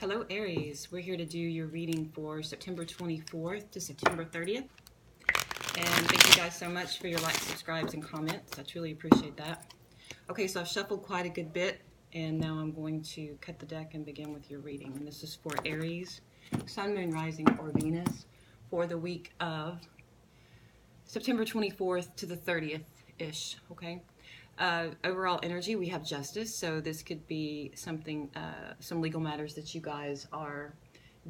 Hello Aries, we're here to do your reading for September 24th to September 30th. And thank you guys so much for your likes, subscribes, and comments. I truly appreciate that. Okay, so I've shuffled quite a good bit, and now I'm going to cut the deck and begin with your reading. And this is for Aries, Sun, Moon, Rising, or Venus for the week of September 24th to the 30th-ish, okay? Overall energy, we have justice, so this could be something, some legal matters that you guys are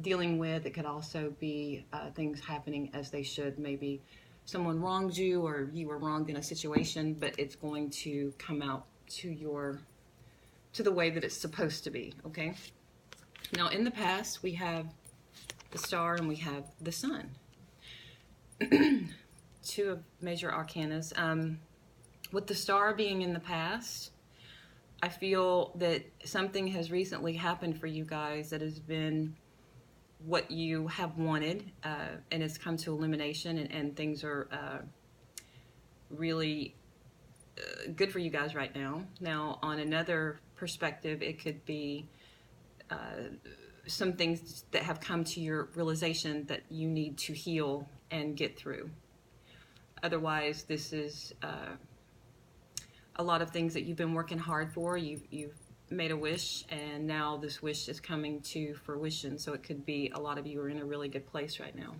dealing with. It could also be things happening as they should. Maybe someone wronged you or you were wronged in a situation, but it's going to come out to the way that it's supposed to be, okay? Now, in the past, we have the star and we have the sun. Two of major arcanas. With the star being in the past, I feel that something has recently happened for you guys that has been what you have wanted, and it's come to illumination, and things are really good for you guys right now. Now, on another perspective, it could be some things that have come to your realization that you need to heal and get through. Otherwise, this is a lot of things that you've been working hard for. You've made a wish, and now this wish is coming to fruition. So it could be a lot of you are in a really good place right now.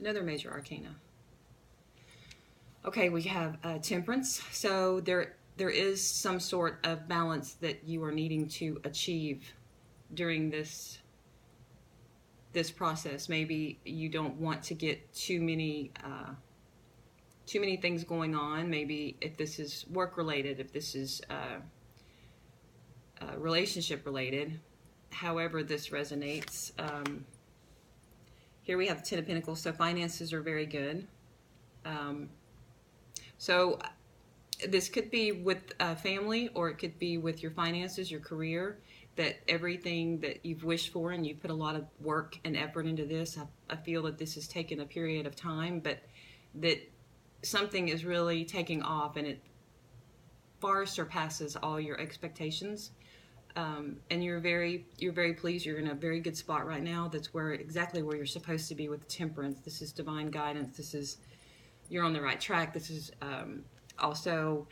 Another major arcana. Okay, we have Temperance. So there is some sort of balance that you are needing to achieve during this process. Maybe you don't want to get too many things going on. Maybe if this is work related, if this is relationship related, however this resonates. Here we have the Ten of Pentacles, so finances are very good. So this could be with family, or it could be with your finances, your career, that everything that you've wished for and you put a lot of work and effort into this. I feel that this has taken a period of time, but that something is really taking off, and it far surpasses all your expectations. And you're very pleased. You're in a very good spot right now. That's exactly where you're supposed to be with Temperance. This is divine guidance. You're on the right track. This is also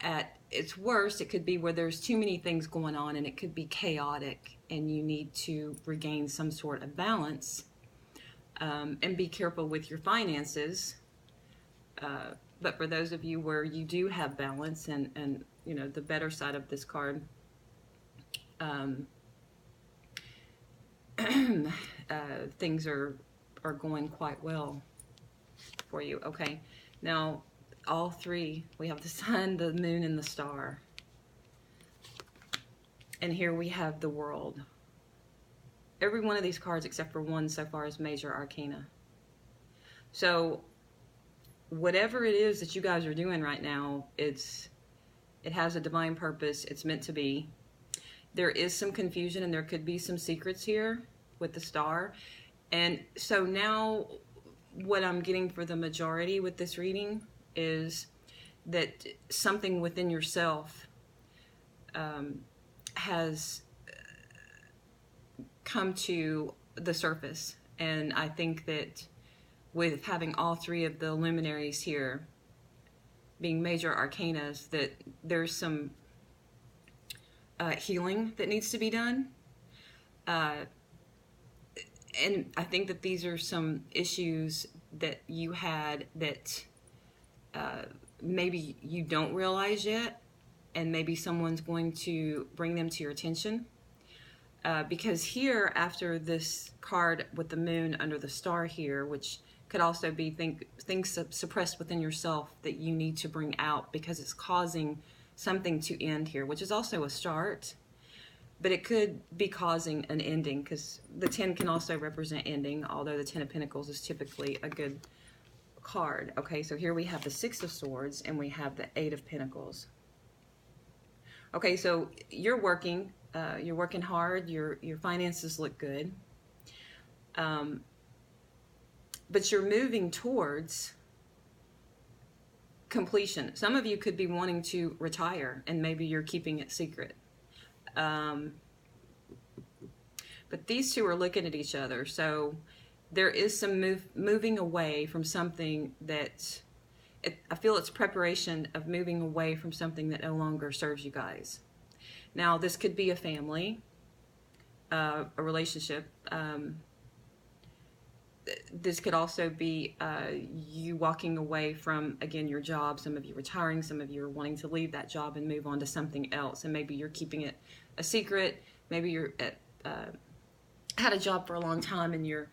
at its worst, it could be where there's too many things going on and it could be chaotic, and you need to regain some sort of balance, and be careful with your finances. But for those of you where you do have balance, and you know, the better side of this card, things are going quite well for you. Okay, now all three, we have the sun, the moon, and the star. And here we have the world. Every one of these cards except for one so far is major arcana. So whatever it is that you guys are doing right now, it has a divine purpose. It's meant to be. There is some confusion, and there could be some secrets here with the star. And so now what I'm getting for the majority with this reading is that something within yourself has come to the surface. And I think that with having all three of the luminaries here being major arcanas, that there's some healing that needs to be done. And I think that these are some issues that you had that maybe you don't realize yet, and maybe someone's going to bring them to your attention. Because here, after this card with the moon under the star here, which could also be things suppressed within yourself that you need to bring out because it's causing something to end here, which is also a start, but it could be causing an ending, because the 10 can also represent ending, although the 10 of Pentacles is typically a good card. Okay, so here we have the Six of Swords and we have the Eight of Pentacles. Okay, so you're working hard, your finances look good, but you're moving towards completion. Some of you could be wanting to retire, and maybe you're keeping it secret. But these two are looking at each other. So there is some moving away from something that I feel it's preparation of moving away from something that no longer serves you guys. Now, this could be a family, a relationship. This could also be you walking away from, again, your job. Some of you retiring, some of you are wanting to leave that job and move on to something else. And maybe you're keeping it a secret. Maybe you're had a job for a long time and you're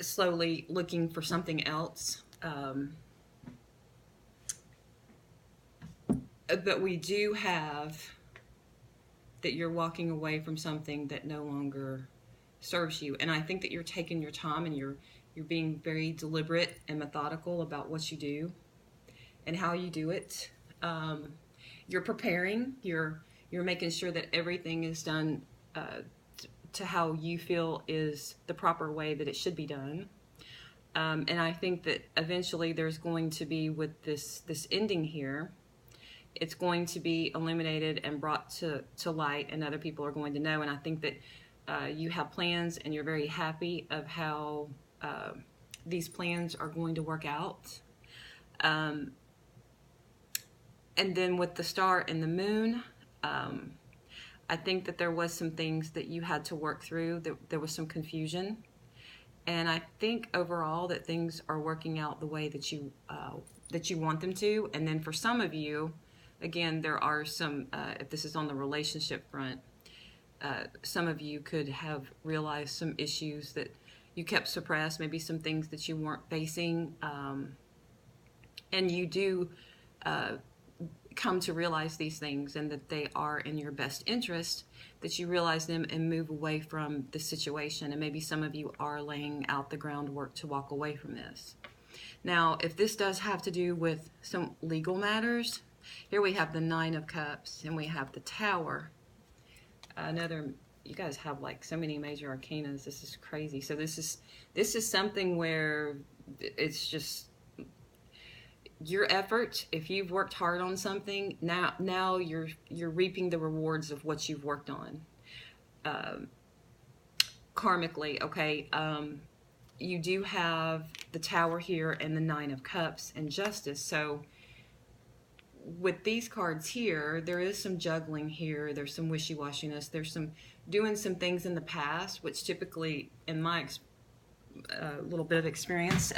slowly looking for something else. But we do have that you're walking away from something that no longer serves you. And I think that you're taking your time and you're being very deliberate and methodical about what you do and how you do it. You're preparing. You're making sure that everything is done to how you feel is the proper way that it should be done. And I think that eventually there's going to be, with this ending here, it's going to be illuminated and brought to light, and other people are going to know. And I think that you have plans and you're very happy of how these plans are going to work out. And then with the star and the moon, I think that there was some things that you had to work through. There was some confusion. And I think overall that things are working out the way that you want them to. And then for some of you, again, there are some, if this is on the relationship front, some of you could have realized some issues that you kept suppressed, maybe some things that you weren't facing. And you do come to realize these things and that they are in your best interest, that you realize them and move away from the situation. And maybe some of you are laying out the groundwork to walk away from this. Now, if this does have to do with some legal matters, here we have the Nine of Cups and we have the Tower. You guys have like so many major arcanas. This is crazy. So this is something where it's just your effort. If you've worked hard on something, now you're reaping the rewards of what you've worked on. Karmically, okay. You do have the Tower here and the Nine of Cups and Justice. So with these cards here, there is some juggling here. There's some wishy-washiness. There's some doing some things in the past, which typically, in my little bit of experience,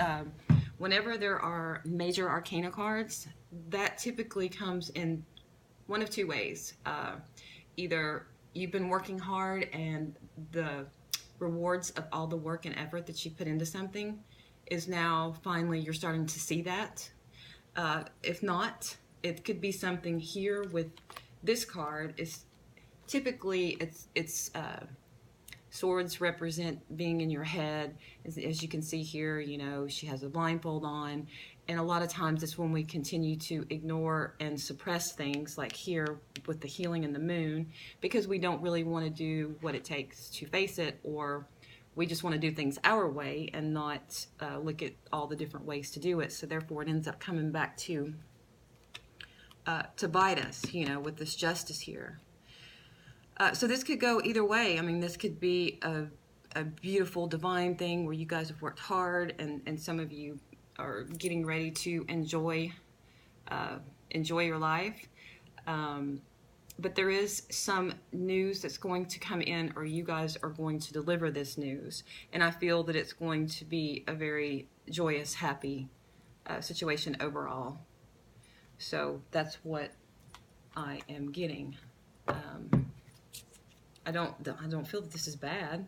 whenever there are major arcana cards, that typically comes in one of two ways. Either you've been working hard and the rewards of all the work and effort that you put into something is now finally you're starting to see that. If not, it could be something here with this card. Is typically it's swords represent being in your head. As you can see here, you know, she has a blindfold on, and a lot of times it's when we continue to ignore and suppress things, like here with the healing and the moon, because we don't really want to do what it takes to face it, or we just want to do things our way and not look at all the different ways to do it. So therefore it ends up coming back to bite us, you know, with this Justice here. So this could go either way. I mean, this could be a beautiful divine thing where you guys have worked hard and some of you are getting ready to enjoy your life. But there is some news that's going to come in, or you guys are going to deliver this news. And I feel that it's going to be a very joyous, happy situation overall. So that's what I am getting. I don't feel that this is bad,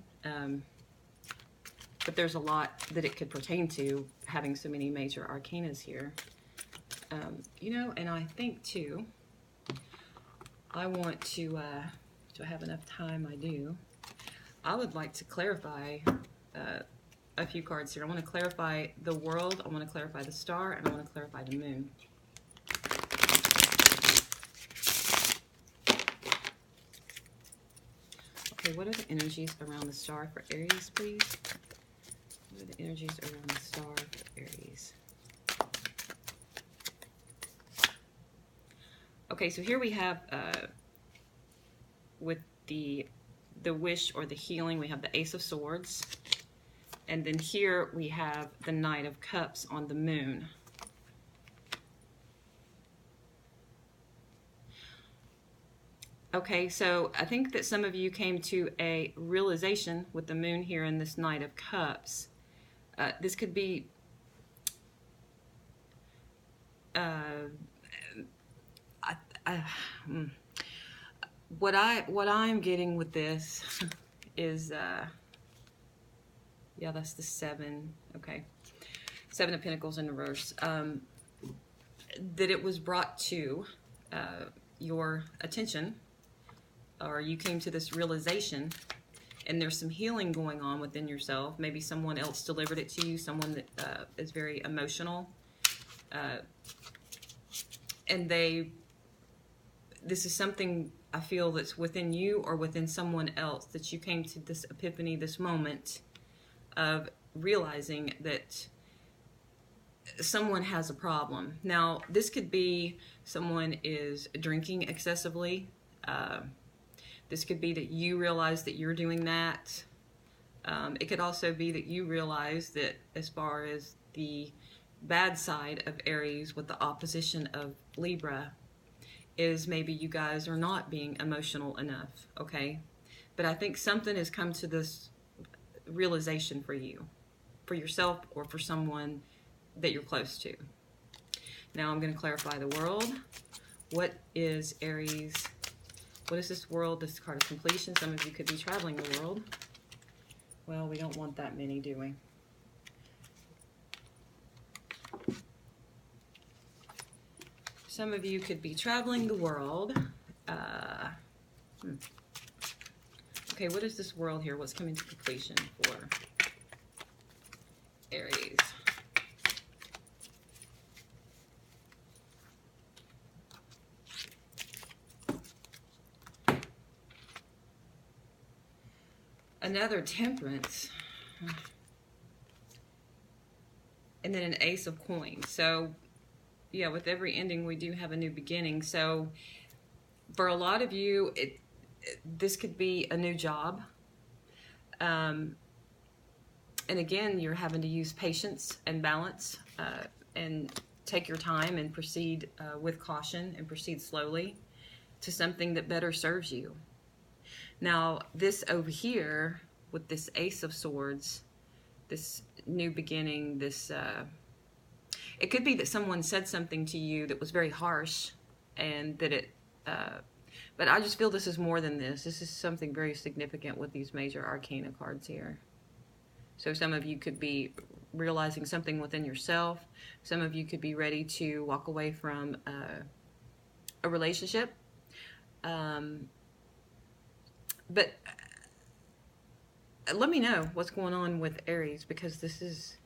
but there's a lot that it could pertain to, having so many major arcanas here. You know, and I think too, I want to, do I have enough time? I do. I would like to clarify a few cards here. I want to clarify the World, I want to clarify the Star, and I want to clarify the Moon. Okay, what are the energies around the Star for Aries, please? What are the energies around the Star for Aries? Okay, so here we have, with the the wish or the healing, we have the Ace of Swords. And then here we have the Knight of Cups on the moon. Okay, so I think that some of you came to a realization with the moon here and this Knight of Cups. This could be what I'm getting with this is yeah, that's the 7. Okay, 7 of Pentacles in reverse. That it was brought to your attention, or you came to this realization, and there's some healing going on within yourself. Maybe someone else delivered it to you, someone that is very emotional, and this is something I feel that's within you or within someone else, that you came to this epiphany, this moment of realizing that someone has a problem. Now, this could be someone is drinking excessively. This could be that you realize that you're doing that. It could also be that you realize that as far as the bad side of Aries with the opposition of Libra is maybe you guys are not being emotional enough, okay? But I think something has come to this realization for you, for yourself, or for someone that you're close to. Now I'm going to clarify the world. What is Aries? What is this world? This card of completion. Some of you could be traveling the world. Well, we don't want that many, do we? Some of you could be traveling the world. Okay, what is this world here? What's coming to completion for Aries? Another Temperance. And then an Ace of Coins. So, yeah, with every ending, we do have a new beginning. So, for a lot of you, this could be a new job. And again, you're having to use patience and balance and take your time and proceed with caution and proceed slowly to something that better serves you. Now, this over here with this Ace of Swords, this new beginning, this it could be that someone said something to you that was very harsh, and that it but I just feel this is more than this. This is something very significant with these major arcana cards here. So some of you could be realizing something within yourself. Some of you could be ready to walk away from a relationship. But let me know what's going on with Aries, because this is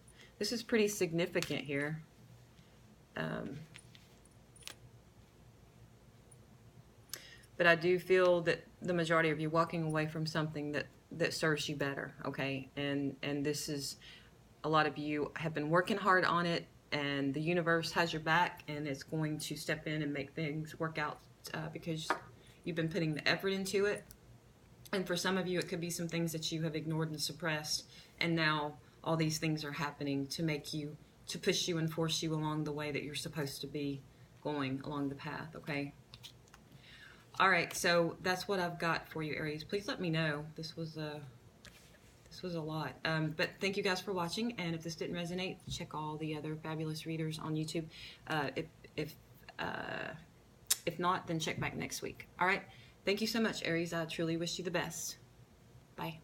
pretty significant here. But I do feel that the majority of you walking away from something that serves you better, okay? And this is, a lot of you have been working hard on it, and the universe has your back, and it's going to step in and make things work out because you've been putting the effort into it. And for some of you, it could be some things that you have ignored and suppressed, and now all these things are happening to make you, to push you and force you along the way that you're supposed to be going along the path, okay? All right, so that's what I've got for you, Aries. Please let me know. This was a lot. But thank you guys for watching, and if this didn't resonate, check all the other fabulous readers on YouTube. If not, then check back next week. All right, thank you so much, Aries. I truly wish you the best. Bye.